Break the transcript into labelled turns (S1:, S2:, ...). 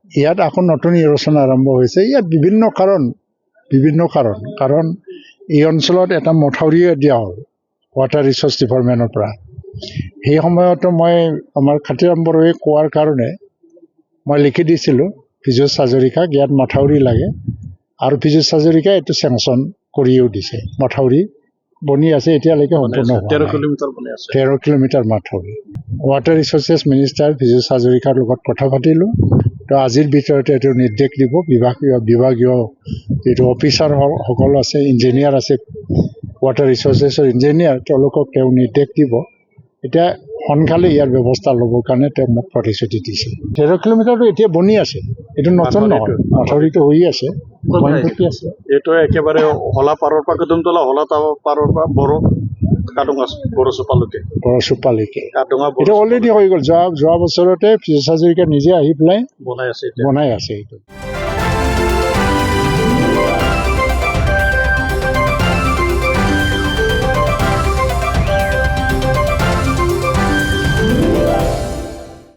S1: ইয়াত আকৌ নতুন নিৰ্বাচন আৰম্ভ হৈছে। ইয়াত বিভিন্ন কাৰণ এই অঞ্চলত এটা মথাউৰি দিয়া হ'ল ৱাটাৰ ৰিচোৰ্চ ডিপাৰ্টমেণ্টৰ পৰা। সেই সময়তো মই আমাৰ খাতিৰাম বড়োৱে কোৱাৰ কাৰণে মই লিখি দিছিলোঁ পীযুষ হাজৰিকাক, ইয়াত মথাউৰি লাগে, আৰু পীযুষ হাজৰিকাই এইটো চেংচন কৰিও দিছে। মথাউৰি বনি আছে, এতিয়ালৈকে সম্পূৰ্ণ হোৱা নাই। 13 কিলোমিটাৰ মথাউৰি। ৱাটাৰ ৰিচোৰ্চেছ মিনিষ্টাৰ পীযুষ হাজৰিকাৰ লগত কথা পাতিলোঁ। তো আজিৰ ভিতৰতে এইটো নিৰ্দেশ দিব। বিভাগীয় যিটো অফিচাৰসকল আছে, ইঞ্জিনিয়াৰ আছে, ৱাটাৰ ৰিচোৰ্চেছৰ ইঞ্জিনিয়াৰ, তেওঁলোকক তেওঁ নিৰ্দেশ দিব। এতিয়া সোনকালে ইয়াৰ ব্যৱস্থা ল'বৰ কাৰণে তেওঁ মোক প্ৰতিশ্ৰুতি দিছে। 13 কিলোমিটাৰটো এতিয়া বনি আছে, এইটো নতুন নহয়, মথাউৰিটো হৈ আছে, আছে।
S2: এইটো একেবাৰে হলা পাৰৰ পৰা কদমতলা হলা পাৰৰ পৰা বড়োচোপালৈকে
S1: এইটো অলৰেডি হৈ গ'ল। যোৱা বছৰতে পীযুষ হাজৰিকা নিজে আহি পেলাই
S2: বনাই আছে
S1: এইটো।